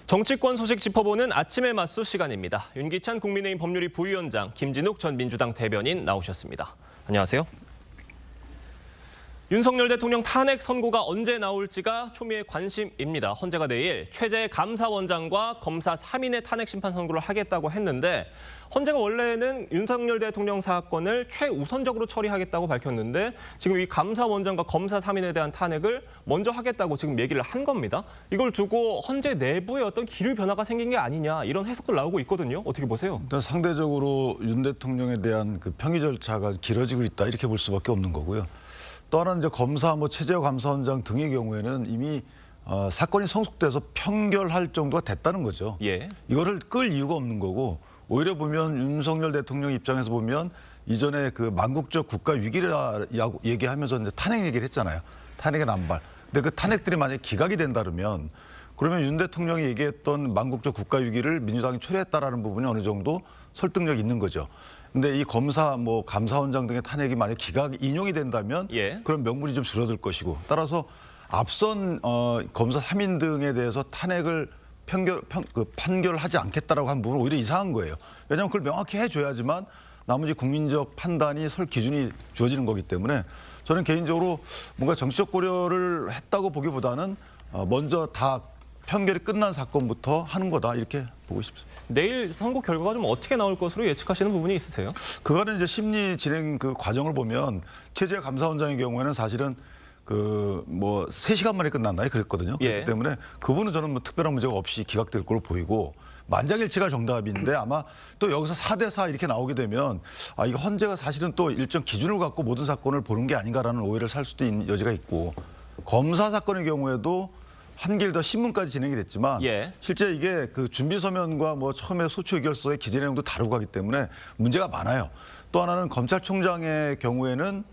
정치권 소식 짚어보는 아침의 맞수 시간입니다. 윤기찬 국민의힘 법률위 부위원장, 김진욱 전 민주당 대변인 나오셨습니다. 안녕하세요. 윤석열 대통령 탄핵 선고가 언제 나올지가 초미의 관심입니다. 헌재가 내일 최재 감사원장과 검사 3인의 탄핵 심판 선고를 하겠다고 했는데 헌재가 원래는 윤석열 대통령 사건을 최우선적으로 처리하겠다고 밝혔는데 지금 이 감사원장과 검사 3인에 대한 탄핵을 먼저 하겠다고 지금 얘기를 한 겁니다. 이걸 두고 헌재 내부에 어떤 기류 변화가 생긴 게 아니냐 이런 해석도 나오고 있거든요. 어떻게 보세요? 일단 상대적으로 윤 대통령에 대한 그 평의 절차가 길어지고 있다 이렇게 볼 수밖에 없는 거고요. 또 하나는 이제 검사, 최재호 감사원장 등의 경우에는 이미 사건이 성숙돼서 평결할 정도가 됐다는 거죠. 예. 이거를 끌 이유가 없는 거고 오히려 보면 윤석열 대통령 입장에서 보면 이전에 그 만국적 국가 위기를 얘기하면서 이제 탄핵 얘기를 했잖아요. 탄핵의 남발. 근데 그 탄핵들이 만약에 기각이 된다면 그러면 윤 대통령이 얘기했던 만국적 국가 위기를 민주당이 초래했다라는 부분이 어느 정도 설득력이 있는 거죠. 근데 이 검사, 감사원장 등의 탄핵이 만약 기각 인용이 된다면 예. 그런 명분이 좀 줄어들 것이고 따라서 앞선 검사 3인 등에 대해서 탄핵을 판결을 하지 않겠다라고 한 부분은 오히려 이상한 거예요. 왜냐하면 그걸 명확히 해줘야지만 나머지 국민적 판단이 설 기준이 주어지는 거기 때문에 저는 개인적으로 뭔가 정치적 고려를 했다고 보기보다는 먼저 다 판결이 끝난 사건부터 하는 거다 이렇게 보고 싶습니다. 내일 선고 결과가 좀 어떻게 나올 것으로 예측하시는 부분이 있으세요? 그거는 이제 심리 진행 그 과정을 보면 최재 감사원장의 경우에는 사실은 3시간 만에 끝났나요? 그랬거든요. 예. 그렇기 때문에 그분은 저는 특별한 문제가 없이 기각될 걸로 보이고 만장일치가 정답인데 아마 또 여기서 4대4 이렇게 나오게 되면 이거 헌재가 사실은 또 일정 기준을 갖고 모든 사건을 보는 게 아닌가라는 오해를 살 수도 있는 여지가 있고 검사 사건의 경우에도 한 길 더 신문까지 진행이 됐지만 예. 실제 이게 그 준비 서면과 처음에 소추 의결서의 기재 내용도 다르고 하기 때문에 문제가 많아요. 또 하나는 검찰총장의 경우에는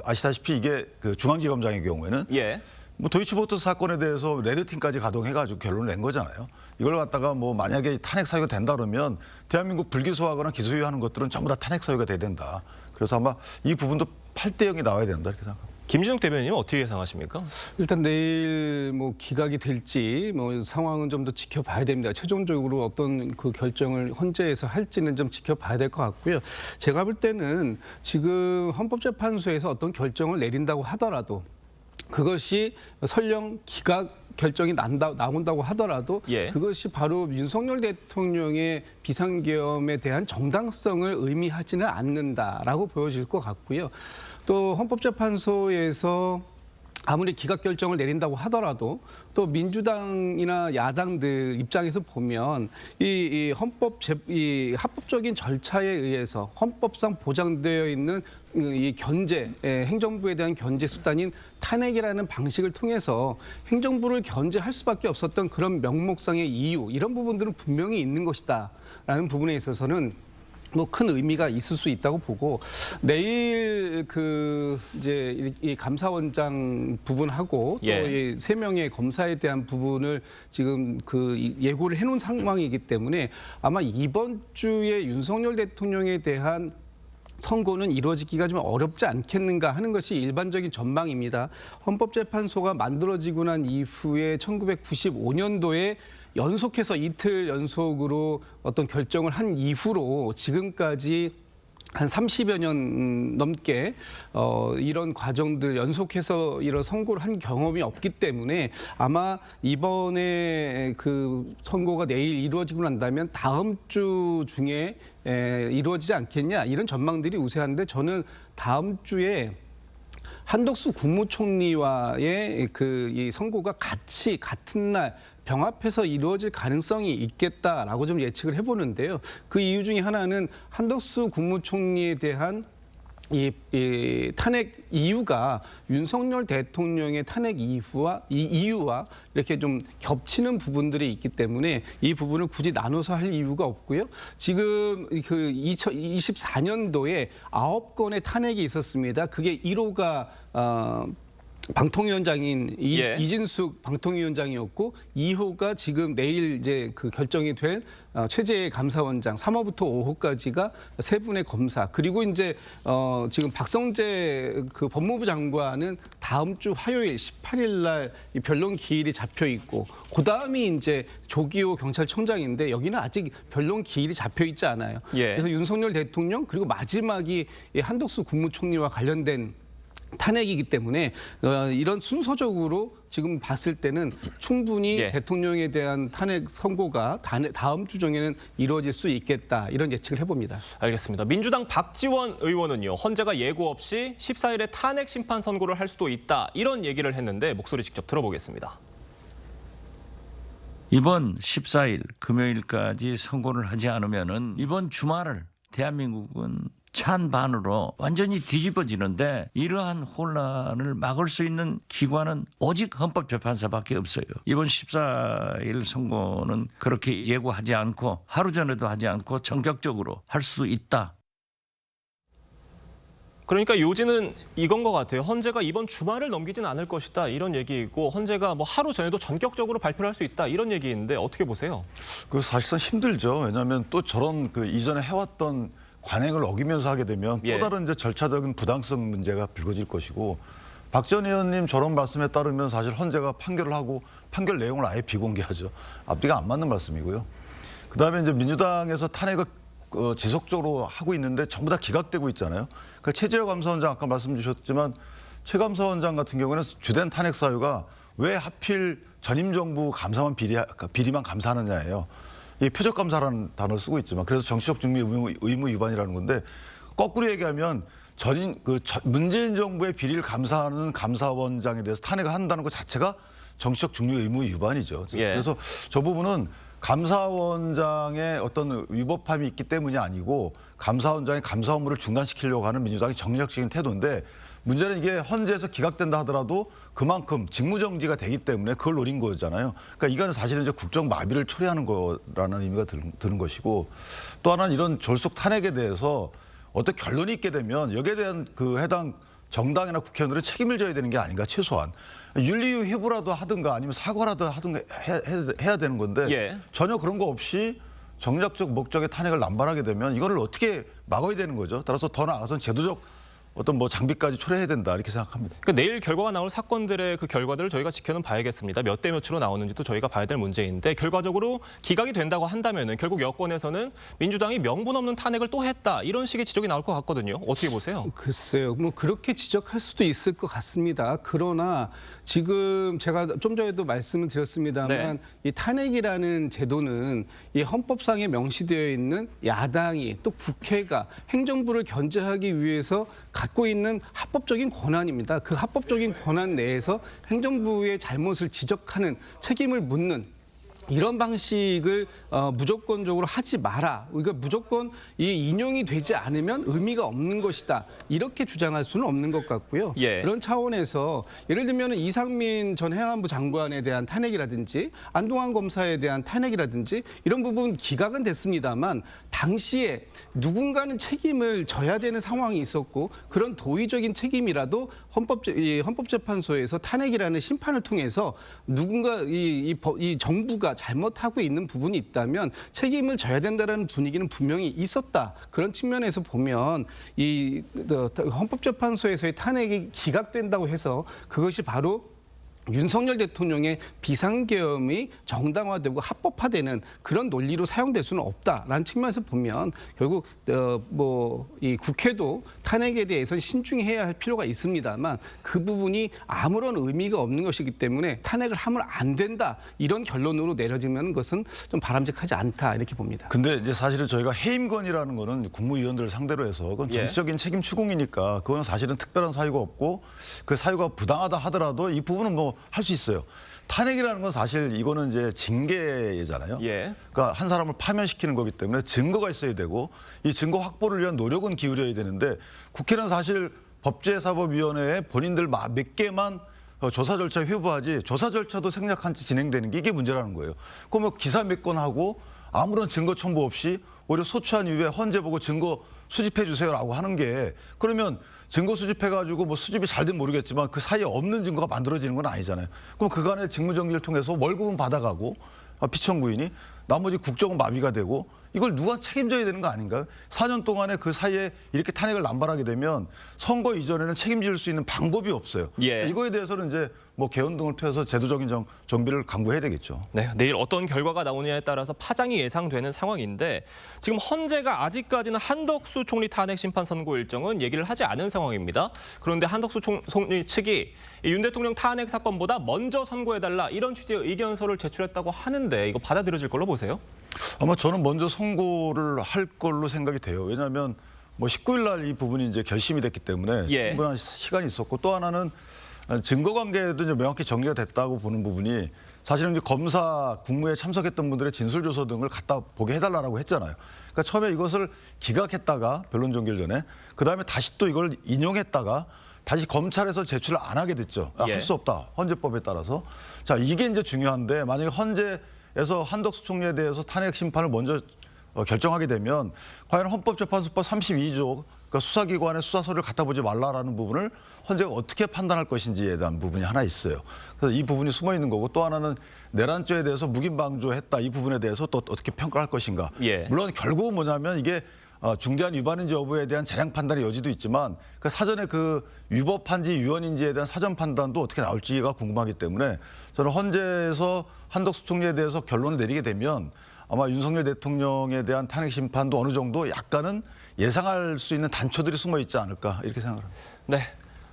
아시다시피 이게 그 중앙지검장의 경우에는 예. 도이치모터스 사건에 대해서 레드팀까지 가동해가지고 결론을 낸 거잖아요. 이걸 갖다가 만약에 탄핵 사유가 된다 그러면 대한민국 불기소하거나 기소유예하는 것들은 전부 다 탄핵 사유가 돼야 된다. 그래서 아마 이 부분도 8대 0이 나와야 된다 이렇게 생각합니다. 김진욱 대변인은 어떻게 예상하십니까? 일단 내일 기각이 될지 상황은 좀 더 지켜봐야 됩니다. 최종적으로 어떤 그 결정을 헌재에서 할지는 좀 지켜봐야 될 것 같고요. 제가 볼 때는 지금 헌법재판소에서 어떤 결정을 내린다고 하더라도 그것이 설령 기각 결정이 나온다고 하더라도 예. 그것이 바로 윤석열 대통령의 비상계엄에 대한 정당성을 의미하지는 않는다라고 보여질 것 같고요. 또 헌법재판소에서 아무리 기각 결정을 내린다고 하더라도 또 민주당이나 야당들 입장에서 보면 이 합법적인 절차에 의해서 헌법상 보장되어 있는 이 견제, 행정부에 대한 견제 수단인 탄핵이라는 방식을 통해서 행정부를 견제할 수밖에 없었던 그런 명목상의 이유 이런 부분들은 분명히 있는 것이다라는 부분에 있어서는 큰 의미가 있을 수 있다고 보고 내일 이제 이 감사원장 부분하고 또 예. 3명의 검사에 대한 부분을 지금 예고를 해놓은 상황이기 때문에 아마 이번 주에 윤석열 대통령에 대한 선고는 이루어지기가 좀 어렵지 않겠는가 하는 것이 일반적인 전망입니다. 헌법재판소가 만들어지고 난 이후에 1995년도에 연속해서 이틀 연속으로 어떤 결정을 한 이후로 지금까지 한 30여 년 넘게 이런 과정들 연속해서 이런 선고를 한 경험이 없기 때문에 아마 이번에 그 선고가 내일 이루어지고 난다면 다음 주 중에 이루어지지 않겠냐 이런 전망들이 우세한데 저는 다음 주에 한덕수 국무총리와의 이 선고가 같은 날 병합해서 이루어질 가능성이 있겠다라고 좀 예측을 해보는데요. 그 이유 중에 하나는 한덕수 국무총리에 대한 이 탄핵 이유가 윤석열 대통령의 탄핵 이유와 이렇게 좀 겹치는 부분들이 있기 때문에 이 부분을 굳이 나눠서 할 이유가 없고요. 지금 2024년도에 9건의 탄핵이 있었습니다. 그게 1호가 방통위원장인 예. 이진숙 방통위원장이었고 2호가 지금 내일 이제 그 결정이 된 최재 감사원장 3호부터 5호까지가 세 분의 검사 그리고 이제 지금 박성재 그 법무부 장관은 다음 주 화요일 18일 날 이 변론 기일이 잡혀 있고 그다음이 이제 조기호 경찰청장인데 여기는 아직 변론 기일이 잡혀 있지 않아요. 예. 그래서 윤석열 대통령 그리고 마지막이 이 한덕수 국무총리와 관련된 탄핵이기 때문에 이런 순서적으로 지금 봤을 때는 충분히 예. 대통령에 대한 탄핵 선고가 다음 주 중에는 이루어질 수 있겠다 이런 예측을 해봅니다. 알겠습니다. 민주당 박지원 의원은요. 헌재가 예고 없이 14일에 탄핵 심판 선고를 할 수도 있다. 이런 얘기를 했는데 목소리 직접 들어보겠습니다. 이번 14일 금요일까지 선고를 하지 않으면은 이번 주말을 대한민국은 찬반으로 완전히 뒤집어지는데 이러한 혼란을 막을 수 있는 기관은 오직 헌법재판소밖에 없어요. 이번 14일 선고는 그렇게 예고하지 않고 하루 전에도 하지 않고 전격적으로 할 수 있다. 그러니까 요지는 이건 것 같아요. 헌재가 이번 주말을 넘기지는 않을 것이다. 이런 얘기이고 헌재가 뭐 하루 전에도 전격적으로 발표를 할 수 있다. 이런 얘기인데 어떻게 보세요? 그 사실상 힘들죠. 왜냐하면 또 저런 그 이전에 해왔던 관행을 어기면서 하게 되면 예. 또 다른 이제 절차적인 부당성 문제가 불거질 것이고 박 전 의원님 저런 말씀에 따르면 사실 헌재가 판결을 하고 판결 내용을 아예 비공개하죠. 앞뒤가 안 맞는 말씀이고요. 그다음에 이제 민주당에서 탄핵을 지속적으로 하고 있는데 전부 다 기각되고 있잖아요. 그러니까 최재형 감사원장 아까 말씀 주셨지만 최 감사원장 같은 경우는 주된 탄핵 사유가 왜 하필 전임 정부 감사만 비리만 감사하느냐예요. 이 표적 감사라는 단어를 쓰고 있지만 그래서 정치적 중미 의무 위반이라는 건데 거꾸로 얘기하면 문재인 정부의 비리를 감사하는 감사원장에 대해서 탄핵을 한다는 것 자체가 정치적 중미 의무 위반이죠. 예. 그래서 저 부분은 감사원장의 어떤 위법함이 있기 때문이 아니고 감사원장의 감사 업무를 중단시키려고 하는 민주당의 정략적인 태도인데 문제는 이게 헌재에서 기각된다 하더라도 그만큼 직무정지가 되기 때문에 그걸 노린 거잖아요. 그러니까 이건 사실은 이제 국정 마비를 초래하는 거라는 의미가 드는 것이고 또 하나는 이런 졸속 탄핵에 대해서 어떤 결론이 있게 되면 여기에 대한 그 해당 정당이나 국회의원들은 책임을 져야 되는 게 아닌가 최소한 윤리위 회부라도 하든가 아니면 사과라도 하든가 해야 되는 건데 예. 전혀 그런 거 없이 정략적 목적의 탄핵을 남발하게 되면 이거를 어떻게 막아야 되는 거죠. 따라서 더 나아가서는 제도적 어떤 뭐 장비까지 초래해야 된다 이렇게 생각합니다. 그러니까 내일 결과가 나올 사건들의 그 결과들을 저희가 지켜는 봐야겠습니다. 몇 대 몇으로 나오는지도 저희가 봐야 될 문제인데 결과적으로 기각이 된다고 한다면은 결국 여권에서는 민주당이 명분 없는 탄핵을 또 했다 이런 식의 지적이 나올 것 같거든요. 어떻게 보세요? 글쎄요. 뭐 그렇게 지적할 수도 있을 것 같습니다. 그러나 지금 제가 좀 전에도 말씀을 드렸습니다만 네. 이 탄핵이라는 제도는 이 헌법상에 명시되어 있는 야당이 또 국회가 행정부를 견제하기 위해서 갖고 있는 합법적인 권한입니다. 그 합법적인 권한 내에서 행정부의 잘못을 지적하는 책임을 묻는 이런 방식을 무조건적으로 하지 마라. 그러니까 무조건 이 인용이 되지 않으면 의미가 없는 것이다. 이렇게 주장할 수는 없는 것 같고요. 예. 그런 차원에서 예를 들면 이상민 전 행안부 장관에 대한 탄핵이라든지 안동환 검사에 대한 탄핵이라든지 이런 부분 기각은 됐습니다만 당시에 누군가는 책임을 져야 되는 상황이 있었고 그런 도의적인 책임이라도 헌법재판소에서 탄핵이라는 심판을 통해서 누군가 이 정부가 잘못하고 있는 부분이 있다면 책임을 져야 된다는 분위기는 분명히 있었다. 그런 측면에서 보면 이 헌법재판소에서의 탄핵이 기각된다고 해서 그것이 바로 윤석열 대통령의 비상계엄이 정당화되고 합법화되는 그런 논리로 사용될 수는 없다라는 측면에서 보면 결국 이 국회도 탄핵에 대해서는 신중해야 할 필요가 있습니다만 그 부분이 아무런 의미가 없는 것이기 때문에 탄핵을 하면 안 된다 이런 결론으로 내려지면 것은 좀 바람직하지 않다 이렇게 봅니다. 근데 이제 사실은 저희가 해임건이라는 거는 국무위원들을 상대로 해서 그건 예. 정치적인 책임 추궁이니까 그거는 사실은 특별한 사유가 없고 그 사유가 부당하다 하더라도 이 부분은 뭐 할 수 있어요. 탄핵이라는 건 사실 이거는 이제 징계잖아요. 예. 그러니까 한 사람을 파면시키는 거기 때문에 증거가 있어야 되고 이 증거 확보를 위한 노력은 기울여야 되는데 국회는 사실 법제사법위원회에 본인들 몇 개만 조사 절차에 회부하지 조사 절차도 생략한 채 진행되는 게 이게 문제라는 거예요. 그럼 뭐 기사 몇 건 하고 아무런 증거 첨부 없이 오히려 소추한 이후에 헌재 보고 증거 수집해 주세요라고 하는 게 그러면 증거 수집해가지고 뭐 수집이 잘 된 모르겠지만 그 사이에 없는 증거가 만들어지는 건 아니잖아요. 그럼 그간의 직무정지를 통해서 월급은 받아가고 피청구인이 나머지 국정은 마비가 되고 이걸 누가 책임져야 되는 거 아닌가요? 4년 동안에 그 사이에 이렇게 탄핵을 남발하게 되면 선거 이전에는 책임질 수 있는 방법이 없어요. 예. 이거에 대해서는 이제 뭐 개헌 등을 통해서 제도적인 정비를 강구해야 되겠죠. 네, 내일 어떤 결과가 나오느냐에 따라서 파장이 예상되는 상황인데 지금 헌재가 아직까지는 한덕수 총리 탄핵 심판 선고 일정은 얘기를 하지 않은 상황입니다. 그런데 한덕수 총리 측이 윤 대통령 탄핵 사건보다 먼저 선고해달라 이런 취지의 의견서를 제출했다고 하는데 이거 받아들여질 걸로 보세요? 아마 저는 먼저 선고를 할 걸로 생각이 돼요. 왜냐하면 뭐 19일 날 이 부분이 이제 결심이 됐기 때문에 예. 충분한 시간이 있었고 또 하나는 증거 관계도 이제 명확히 정리가 됐다고 보는 부분이 사실은 이제 검사 국무에 참석했던 분들의 진술 조서 등을 갖다 보게 해달라고 했잖아요. 그러니까 처음에 이것을 기각했다가 변론 종결 전에 그 다음에 다시 또 이걸 인용했다가 다시 검찰에서 제출을 안 하게 됐죠. 예. 할 수 없다. 헌재법에 따라서. 자, 이게 이제 중요한데 만약에 헌재에서 한덕수 총리에 대해서 탄핵 심판을 먼저 결정하게 되면 과연 헌법재판소법 32조 그러니까 수사기관의 수사서를 갖다 보지 말라라는 부분을 헌재가 어떻게 판단할 것인지에 대한 부분이 하나 있어요. 그래서 이 부분이 숨어 있는 거고 또 하나는 내란죄에 대해서 묵인방조했다 이 부분에 대해서 또 어떻게 평가할 것인가. 예. 물론 결국은 뭐냐면 이게 중대한 위반인지 여부에 대한 재량 판단의 여지도 있지만 그 사전에 그 위법한지 위헌인지에 대한 사전 판단도 어떻게 나올지가 궁금하기 때문에 저는 헌재에서 한덕수 총리에 대해서 결론을 내리게 되면 아마 윤석열 대통령에 대한 탄핵 심판도 어느 정도 약간은 예상할 수 있는 단초들이 숨어 있지 않을까 이렇게 생각합니다. 네.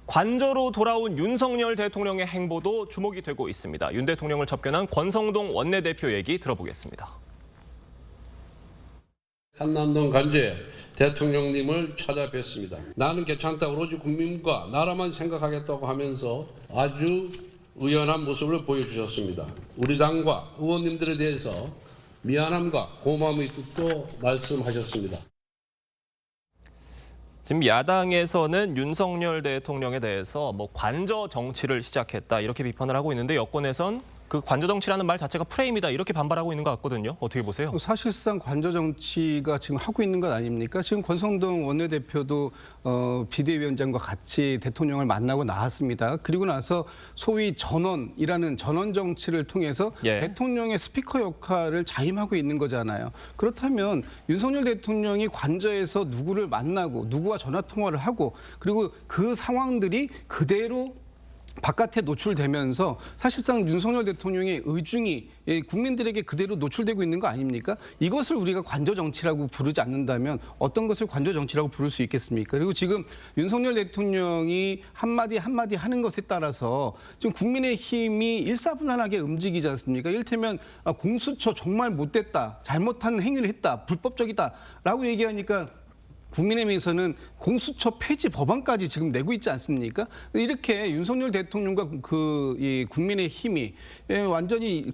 관저로 돌아온 윤석열 대통령의 행보도 주목이 되고 있습니다. 윤 대통령을 접견한 권성동 원내대표 얘기 들어보겠습니다. 한남동 관저에 대통령님을 찾아뵀습니다. 나는 괜찮다. 오로지 국민과 나라만 생각하겠다고 하면서 아주 의연한 모습을 보여주셨습니다. 우리 당과 의원님들에 대해서 미안함과 고마움의 뜻도 말씀하셨습니다. 지금 야당에서는 윤석열 대통령에 대해서 뭐 관저 정치를 시작했다 이렇게 비판을 하고 있는데 여권에선 그 관저 정치라는 말 자체가 프레임이다 이렇게 반발하고 있는 것 같거든요. 어떻게 보세요? 사실상 관저 정치가 지금 하고 있는 것 아닙니까? 지금 권성동 원내대표도 비대위원장과 같이 대통령을 만나고 나왔습니다. 그리고 나서 소위 전원이라는 전원 정치를 통해서 예. 대통령의 스피커 역할을 자임하고 있는 거잖아요. 그렇다면 윤석열 대통령이 관저에서 누구를 만나고 누구와 전화 통화를 하고 그리고 그 상황들이 그대로 바깥에 노출되면서 사실상 윤석열 대통령의 의중이 국민들에게 그대로 노출되고 있는 거 아닙니까? 이것을 우리가 관저 정치라고 부르지 않는다면 어떤 것을 관저 정치라고 부를 수 있겠습니까? 그리고 지금 윤석열 대통령이 한마디 한마디 하는 것에 따라서 지금 국민의힘이 일사불란하게 움직이지 않습니까? 이를테면 공수처 정말 못됐다, 잘못한 행위를 했다, 불법적이다라고 얘기하니까 국민의힘에서는 공수처 폐지 법안까지 지금 내고 있지 않습니까? 이렇게 윤석열 대통령과 이 국민의힘이 완전히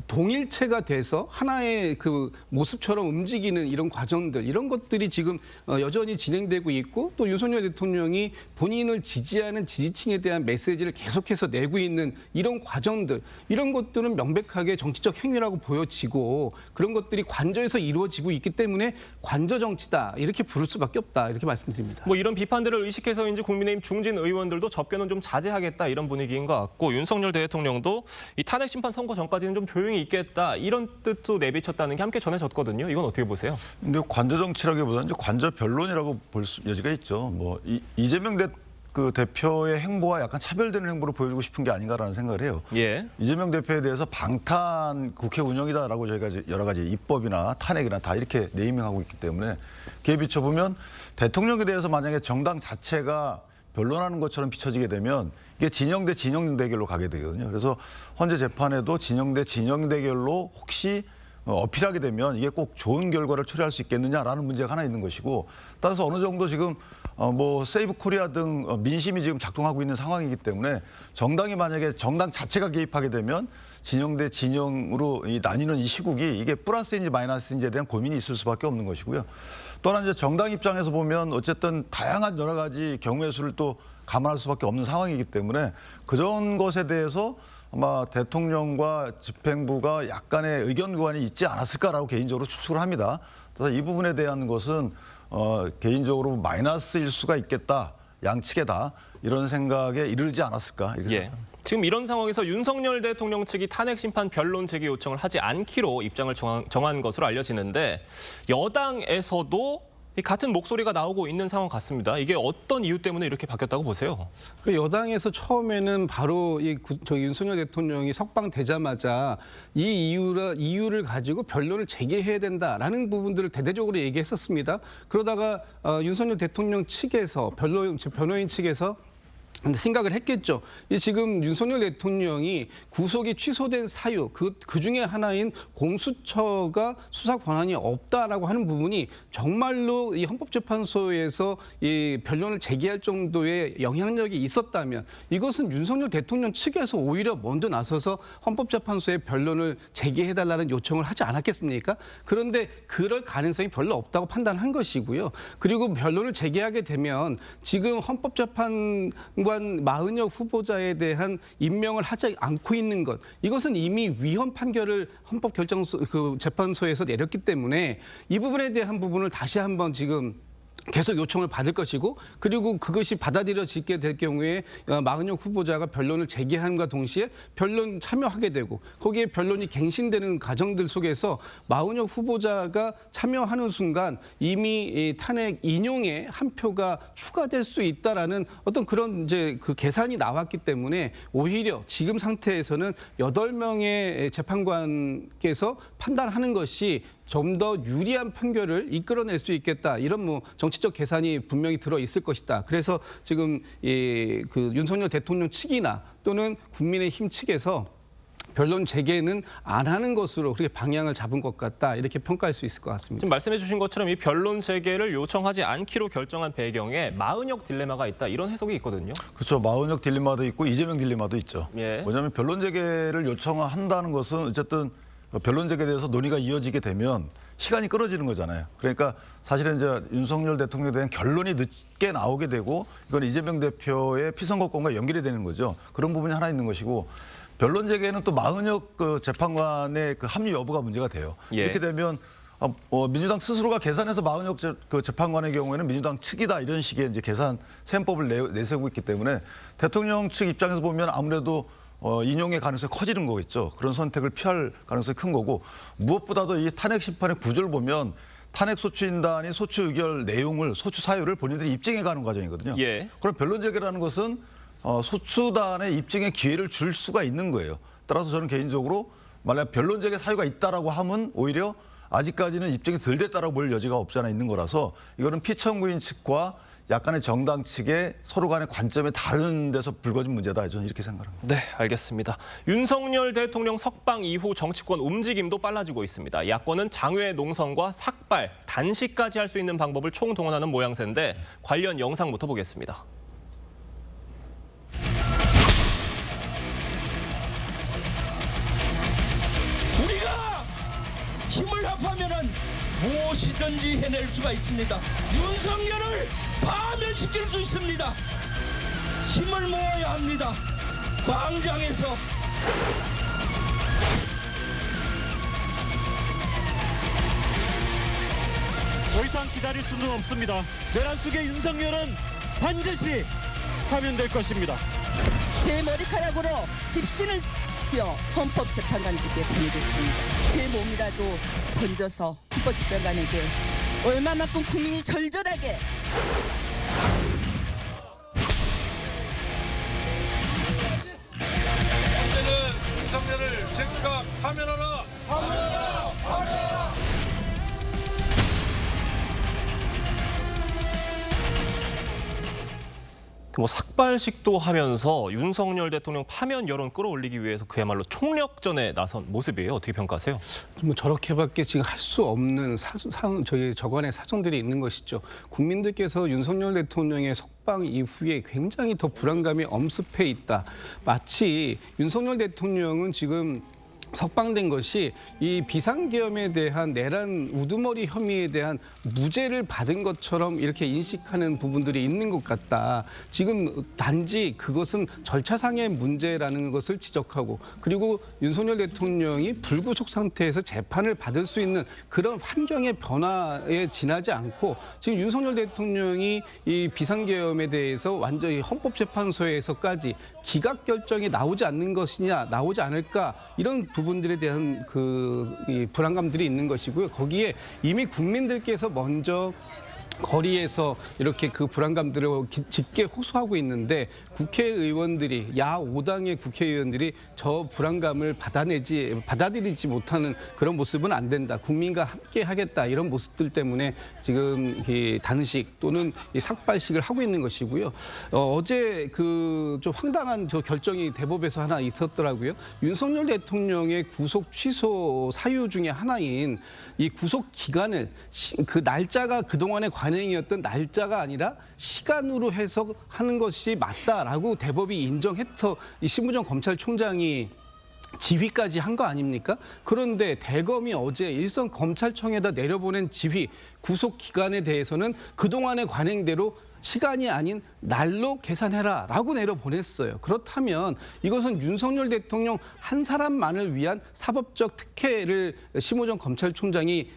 동일체가 돼서 하나의 그 모습처럼 움직이는 이런 과정들, 이런 것들이 지금 여전히 진행되고 있고 또 윤석열 대통령이 본인을 지지하는 지지층에 대한 메시지를 계속해서 내고 있는 이런 과정들, 이런 것들은 명백하게 정치적 행위라고 보여지고 그런 것들이 관저에서 이루어지고 있기 때문에 관저 정치다 이렇게 부를 수밖에 없다 이렇게 말씀드립니다. 뭐 이런 비판들을 의식해서인지 국민의힘 중진 의원들도 접견은 좀 자제하겠다 이런 분위기인 것 같고 윤석열 대통령도 이 탄핵 심판 선고 전까지는 좀 조용히 있겠다 이런 뜻도 내비쳤다는 게 함께 전해졌거든요. 이건 어떻게 보세요? 근데 관저 정치라기보다는 이제 관저 변론이라고 볼 여지가 있죠. 뭐 이재명 대표의 행보와 약간 차별되는 행보를 보여주고 싶은 게 아닌가라는 생각을 해요. 예. 이재명 대표에 대해서 방탄 국회 운영이다라고 저희가 여러 가지 입법이나 탄핵이나 다 이렇게 네이밍하고 있기 때문에 그에 비춰보면 대통령에 대해서 만약에 정당 자체가 변론하는 것처럼 비춰지게 되면 이게 진영 대 진영 대결로 가게 되거든요. 그래서 헌재 재판에도 진영 대 진영 대결로 혹시 어필하게 되면 이게 꼭 좋은 결과를 초래할 수 있겠느냐라는 문제가 하나 있는 것이고 따라서 어느 정도 지금 뭐 세이브 코리아 등 민심이 지금 작동하고 있는 상황이기 때문에 정당이 만약에 정당 자체가 개입하게 되면 진영 대 진영으로 나뉘는 이 시국이 이게 플러스인지 마이너스인지에 대한 고민이 있을 수밖에 없는 것이고요. 또 하나 이제 정당 입장에서 보면 어쨌든 다양한 여러 가지 경우의 수를 또 감안할 수밖에 없는 상황이기 때문에 그런 것에 대해서 아마 대통령과 집행부가 약간의 의견 교환이 있지 않았을까라고 개인적으로 추측을 합니다. 그래서 이 부분에 대한 것은 개인적으로 마이너스일 수가 있겠다. 양측에 다 이런 생각에 이르지 않았을까 이렇게 예. 생각합니다. 지금 이런 상황에서 윤석열 대통령 측이 탄핵 심판 변론 제기 요청을 하지 않기로 입장을 정한 것으로 알려지는데 여당에서도 이 같은 목소리가 나오고 있는 상황 같습니다. 이게 어떤 이유 때문에 이렇게 바뀌었다고 보세요? 그 여당에서 처음에는 바로 윤석열 대통령이 석방되자마자 이 이유를 가지고 변론을 재개해야 된다라는 부분들을 대대적으로 얘기했었습니다. 그러다가 윤석열 대통령 측에서 변호인 측에서 생각을 했겠죠. 지금 윤석열 대통령이 구속이 취소된 사유 그 중에 하나인 공수처가 수사 권한이 없다라고 하는 부분이 정말로 이 헌법재판소에서 이 변론을 제기할 정도의 영향력이 있었다면 이것은 윤석열 대통령 측에서 오히려 먼저 나서서 헌법재판소에 변론을 제기해달라는 요청을 하지 않았겠습니까? 그런데 그럴 가능성이 별로 없다고 판단한 것이고요. 그리고 변론을 제기하게 되면 지금 헌법재판관 마은혁 후보자에 대한 임명을 하지 않고 있는 것 이것은 이미 위헌 판결을 재판소에서 내렸기 때문에 이 부분에 대한 부분을 다시 한번 지금 계속 요청을 받을 것이고 그리고 그것이 받아들여지게 될 경우에 마은혁 후보자가 변론을 제기함과 동시에 변론 참여하게 되고 거기에 변론이 갱신되는 과정들 속에서 마은혁 후보자가 참여하는 순간 이미 탄핵 인용에 한 표가 추가될 수 있다라는 어떤 그런 이제 그 계산이 나왔기 때문에 오히려 지금 상태에서는 8명의 재판관께서 판단하는 것이 좀 더 유리한 판결을 이끌어낼 수 있겠다. 이런 정치적 계산이 분명히 들어 있을 것이다. 그래서 지금 그 윤석열 대통령 측이나 또는 국민의힘 측에서 변론 재개는 안 하는 것으로 그렇게 방향을 잡은 것 같다. 이렇게 평가할 수 있을 것 같습니다. 지금 말씀해 주신 것처럼 이 변론 재개를 요청하지 않기로 결정한 배경에 마은혁 딜레마가 있다. 이런 해석이 있거든요. 그렇죠. 마은혁 딜레마도 있고 이재명 딜레마도 있죠. 예. 뭐냐면 변론 재개를 요청한다는 것은 어쨌든 변론 재개에 대해서 논의가 이어지게 되면 시간이 끌어지는 거잖아요. 그러니까 사실은 이제 윤석열 대통령에 대한 결론이 늦게 나오게 되고 이건 이재명 대표의 피선거권과 연결이 되는 거죠. 그런 부분이 하나 있는 것이고 변론 재개는 또 마은혁 재판관의 그 합류 여부가 문제가 돼요. 예. 이렇게 되면 민주당 스스로가 계산해서 마은혁 재판관의 경우에는 민주당 측이다 이런 식의 이제 계산 셈법을 내세우고 있기 때문에 대통령 측 입장에서 보면 아무래도 인용의 가능성이 커지는 거겠죠. 그런 선택을 피할 가능성이 큰 거고 무엇보다도 이 탄핵 심판의 구조를 보면 탄핵 소추인단이 소추 의결 내용을 소추 사유를 본인들이 입증해 가는 과정이거든요. 예. 그럼 변론 재개라는 것은 소추단의 입증의 기회를 줄 수가 있는 거예요. 따라서 저는 개인적으로 만약 변론 재개 사유가 있다라고 하면 오히려 아직까지는 입증이 덜 됐다라고 볼 여지가 없지 않아 있는 거라서 이거는 피청구인 측과 약간의 정당 측의 서로 간의 관점이 다른 데서 불거진 문제다. 저는 이렇게 생각합니다. 네, 알겠습니다. 윤석열 대통령 석방 이후 정치권 움직임도 빨라지고 있습니다. 야권은 장외 농성과 삭발, 단식까지 할 수 있는 방법을 총동원하는 모양새인데 관련 영상부터 보겠습니다. 우리가 힘을 합하면은 무엇이든지 해낼 수가 있습니다. 윤석열을 파면시킬 수 있습니다. 힘을 모아야 합니다. 광장에서 더 이상 기다릴 수는 없습니다. 내란 속의 윤석열은 반드시 파면될 것입니다. 제 머리카락으로 집신을 지어 헌법재판관에게 보내겠습니다. 제 몸이라도 던져서 헌법재판관에게 얼마만큼 국민이 절절하게 이제는 윤석열을 즉각 파면하라. 삭발식도 하면서 윤석열 대통령 파면 여론 끌어올리기 위해서 그야말로 총력전에 나선 모습이에요. 어떻게 평가하세요? 저렇게밖에 지금 할 수 없는 저희 저간의 사정들이 있는 것이죠. 국민들께서 윤석열 대통령의 석방 이후에 굉장히 더 불안감이 엄습해 있다. 마치 윤석열 대통령은 지금 석방된 것이 이 비상계엄에 대한 내란 우두머리 혐의에 대한 무죄를 받은 것처럼 이렇게 인식하는 부분들이 있는 것 같다. 지금 단지 그것은 절차상의 문제라는 것을 지적하고 그리고 윤석열 대통령이 불구속 상태에서 재판을 받을 수 있는 그런 환경의 변화에 지나지 않고 지금 윤석열 대통령이 이 비상계엄에 대해서 완전히 헌법재판소에서까지 기각 결정이 나오지 않는 것이냐 나오지 않을까 이런 부분들에 대한 이 불안감들이 있는 것이고요. 거기에 이미 국민들께서 먼저 거리에서 이렇게 그 불안감들을 짙게 호소하고 있는데 국회의원들이 야5당의 국회의원들이 저 불안감을 받아들이지 못하는 그런 모습은 안 된다. 국민과 함께 하겠다. 이런 모습들 때문에 지금 이 단식 또는 이 삭발식을 하고 있는 것이고요. 어제 그 좀 황당한 저 결정이 대법에서 하나 있었더라고요. 윤석열 대통령의 구속 취소 사유 중에 하나인 이 구속 기간을 그 날짜가 그동안의 관행이었던 날짜가 아니라 시간으로 해석하는 것이 맞다라고 대법이 인정해서 이 심우정 검찰총장이 지휘까지 한 거 아닙니까? 그런데 대검이 어제 일선 검찰청에다 내려보낸 지휘 구속 기간에 대해서는 그동안의 관행대로 시간이 아닌 날로 계산해라라고 내려보냈어요. 그렇다면 이것은 윤석열 대통령 한 사람만을 위한 사법적 특혜를 심우정 검찰총장이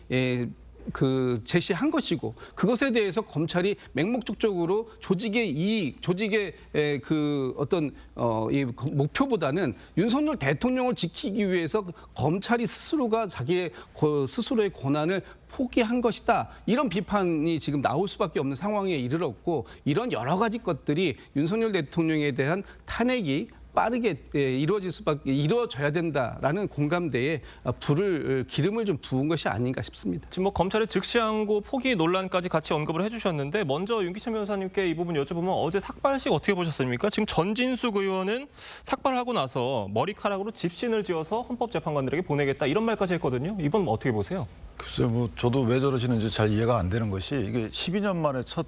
제시한 것이고 그것에 대해서 검찰이 맹목적으로 조직의 이익, 조직의 이 목표보다는 윤석열 대통령을 지키기 위해서 검찰이 스스로가 자기의 스스로의 권한을 포기한 것이다. 이런 비판이 지금 나올 수밖에 없는 상황에 이르렀고 이런 여러 가지 것들이 윤석열 대통령에 대한 탄핵이 빠르게 이루어져야 된다라는 공감대에 기름을 좀 부은 것이 아닌가 싶습니다. 지금 뭐 검찰의 즉시항고 포기 논란까지 같이 언급을 해주셨는데 먼저 윤기찬 변호사님께 이 부분 여쭤보면 어제 삭발식 어떻게 보셨습니까? 지금 전진숙 의원은 삭발하고 나서 머리카락으로 집신을 지어서 헌법재판관들에게 보내겠다 이런 말까지 했거든요. 이번 어떻게 보세요? 글쎄요, 뭐 저도 왜 저러시는지 잘 이해가 안 되는 것이 이게 12년 만에 첫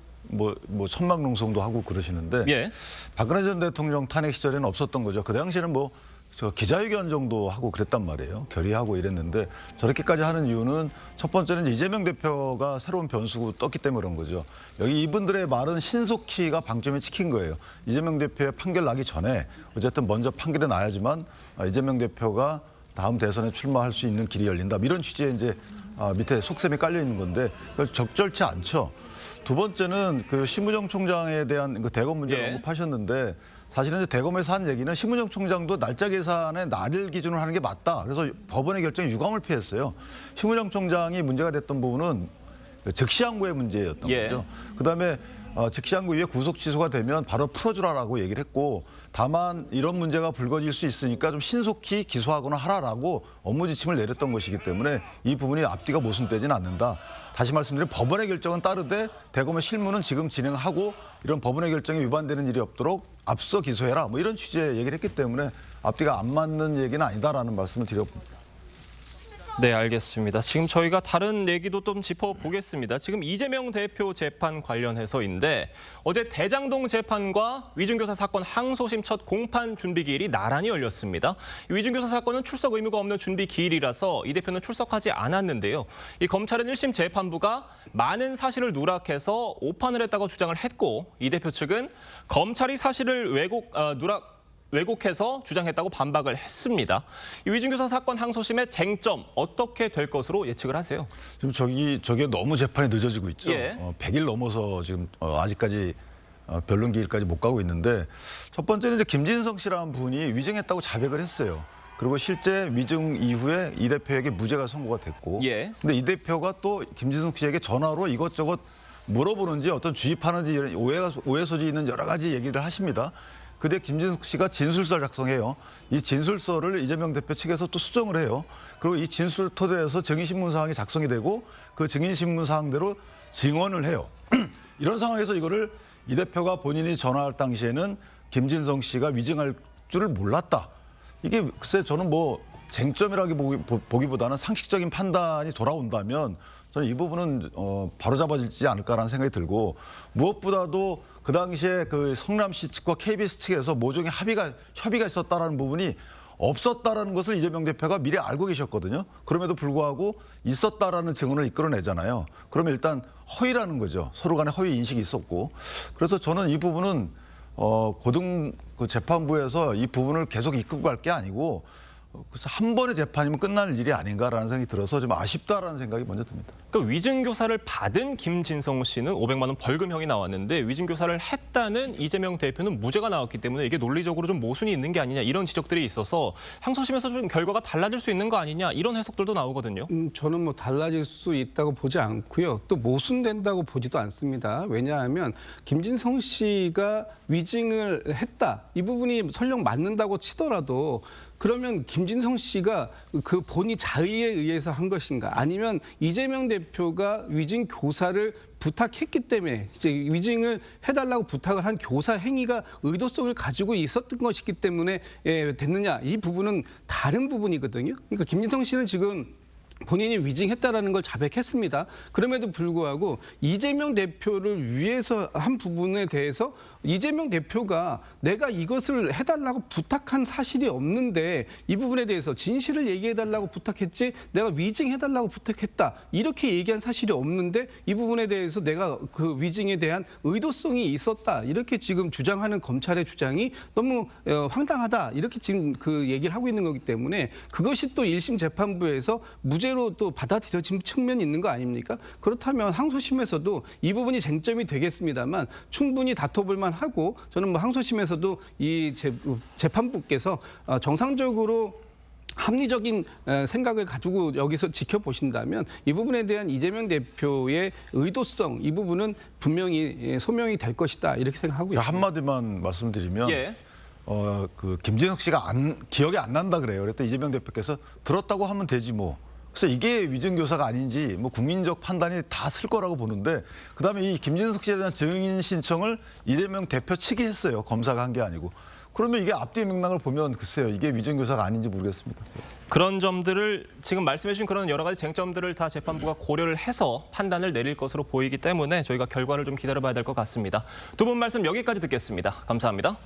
천막농성도 하고 그러시는데 예. 박근혜 전 대통령 탄핵 시절에는 없었던 거죠. 그 당시에는 저 기자회견 정도 하고 그랬단 말이에요. 결의하고 이랬는데 저렇게까지 하는 이유는 첫 번째는 이재명 대표가 새로운 변수고 떴기 때문에 그런 거죠. 여기 이분들의 말은 신속히가 방점에 찍힌 거예요. 이재명 대표의 판결 나기 전에 어쨌든 먼저 판결이 나야지만 이재명 대표가 다음 대선에 출마할 수 있는 길이 열린다. 이런 취지의 이제 밑에 속셈이 깔려 있는 건데 적절치 않죠. 두 번째는 그 심우정 총장에 대한 그 대검 문제를 예. 언급하셨는데 사실은 이제 대검에서 한 얘기는 심우정 총장도 날짜 계산에 날을 기준으로 하는 게 맞다. 그래서 법원의 결정에 유감을 표했어요. 심우정 총장이 문제가 됐던 부분은 즉시항고의 문제였던 예. 거죠. 그다음에 즉시항고 이후에 구속 취소가 되면 바로 풀어주라라고 얘기를 했고 다만 이런 문제가 불거질 수 있으니까 좀 신속히 기소하거나 하라라고 업무 지침을 내렸던 것이기 때문에 이 부분이 앞뒤가 모순되지는 않는다. 다시 말씀드리면 법원의 결정은 따르되 대검의 실무는 지금 진행하고 이런 법원의 결정에 위반되는 일이 없도록 앞서 기소해라. 뭐 이런 취지의 얘기를 했기 때문에 앞뒤가 안 맞는 얘기는 아니다라는 말씀을 드려봅니다. 네, 알겠습니다. 지금 저희가 다른 얘기도 좀 짚어보겠습니다. 지금 이재명 대표 재판 관련해서인데 어제 대장동 재판과 위중교사 사건 항소심 첫 공판 준비 기일이 나란히 열렸습니다. 위중교사 사건은 출석 의무가 없는 준비 기일이라서 이 대표는 출석하지 않았는데요. 이 검찰은 1심 재판부가 많은 사실을 누락해서 오판을 했다고 주장을 했고 이 대표 측은 검찰이 사실을 왜곡해서 주장했다고 반박을 했습니다. 이 위중교사 사건 항소심의 쟁점 어떻게 될 것으로 예측을 하세요? 지금 저게 너무 재판이 늦어지고 있죠. 예. 100일 넘어서 지금 아직까지 변론 기일까지 못 가고 있는데 첫 번째는 이제 김진성 씨라는 분이 위증했다고 자백을 했어요. 그리고 실제 위증 이후에 이 대표에게 무죄가 선고가 됐고, 예. 근데 이 대표가 또 김진성 씨에게 전화로 이것저것 물어보는지 어떤 주입하는지 이런 오해 소지 있는 여러 가지 얘기를 하십니다. 그때 김진숙 씨가 진술서 작성해요. 이 진술서를 이재명 대표 측에서 또 수정을 해요. 그리고 이 진술 토대에서 증인신문 사항이 작성이 되고 그 증인신문 사항대로 증언을 해요. 이런 상황에서 이거를 이 대표가 본인이 전화할 당시에는 김진성 씨가 위증할 줄을 몰랐다. 이게 글쎄 저는 쟁점이라고 보기보다는 상식적인 판단이 돌아온다면 저는 이 부분은 바로잡아지지 않을까라는 생각이 들고 무엇보다도 그 당시에 그 성남시 측과 KBS 측에서 모종의 협의가 있었다라는 부분이 없었다라는 것을 이재명 대표가 미리 알고 계셨거든요. 그럼에도 불구하고 있었다라는 증언을 이끌어내잖아요. 그러면 일단 허위라는 거죠. 서로 간에 허위 인식이 있었고. 그래서 저는 이 부분은 고등 그 재판부에서 이 부분을 계속 이끌고 갈 게 아니고 그래서 한 번의 재판이면 끝날 일이 아닌가라는 생각이 들어서 좀 아쉽다라는 생각이 먼저 듭니다. 그러니까 위증교사를 받은 김진성 씨는 500만 원 벌금형이 나왔는데 위증교사를 했다는 이재명 대표는 무죄가 나왔기 때문에 이게 논리적으로 좀 모순이 있는 게 아니냐 이런 지적들이 있어서 항소심에서 좀 결과가 달라질 수 있는 거 아니냐 이런 해석들도 나오거든요. 저는 뭐 달라질 수 있다고 보지 않고요. 또 모순된다고 보지도 않습니다. 왜냐하면 김진성 씨가 위증을 했다. 이 부분이 설령 맞는다고 치더라도 그러면 김진성 씨가 그 본의 자의에 의해서 한 것인가 아니면 이재명 대표가 위증 교사를 부탁했기 때문에 이제 위증을 해달라고 부탁을 한 교사 행위가 의도성을 가지고 있었던 것이기 때문에 됐느냐 이 부분은 다른 부분이거든요. 그러니까 김진성 씨는 지금 본인이 위증했다라는 걸 자백했습니다. 그럼에도 불구하고 이재명 대표를 위해서 한 부분에 대해서 이재명 대표가 내가 이것을 해달라고 부탁한 사실이 없는데 이 부분에 대해서 진실을 얘기해달라고 부탁했지 내가 위증해달라고 부탁했다. 이렇게 얘기한 사실이 없는데 이 부분에 대해서 내가 그 위증에 대한 의도성이 있었다. 이렇게 지금 주장하는 검찰의 주장이 너무 황당하다. 이렇게 지금 그 얘기를 하고 있는 거기 때문에 그것이 또 1심 재판부에서 무죄로 또 받아들여진 측면이 있는 거 아닙니까? 그렇다면 항소심에서도 이 부분이 쟁점이 되겠습니다만 충분히 다퉈볼 만하고 저는 뭐 항소심에서도 이 재판부께서 정상적으로 합리적인 생각을 가지고 여기서 지켜보신다면 이 부분에 대한 이재명 대표의 의도성 이 부분은 분명히 소명이 될 것이다 이렇게 생각하고 있습니다. 한마디만 말씀드리면 예. 그 김진석 씨가 기억이 안 난다 그래요. 그랬더니 이재명 대표께서 들었다고 하면 되지 뭐. 그래서 이게 위증교사가 아닌지 뭐 국민적 판단이 다 쓸 거라고 보는데 그다음에 이 김진석 씨에 대한 증인 신청을 이재명 대표 측이 했어요. 검사가 한 게 아니고. 그러면 이게 앞뒤 맥락을 보면 글쎄요. 이게 위증교사가 아닌지 모르겠습니다. 그런 점들을 지금 말씀해 주신 그런 여러 가지 쟁점들을 다 재판부가 고려를 해서 판단을 내릴 것으로 보이기 때문에 저희가 결과를 좀 기다려봐야 될 것 같습니다. 두 분 말씀 여기까지 듣겠습니다. 감사합니다.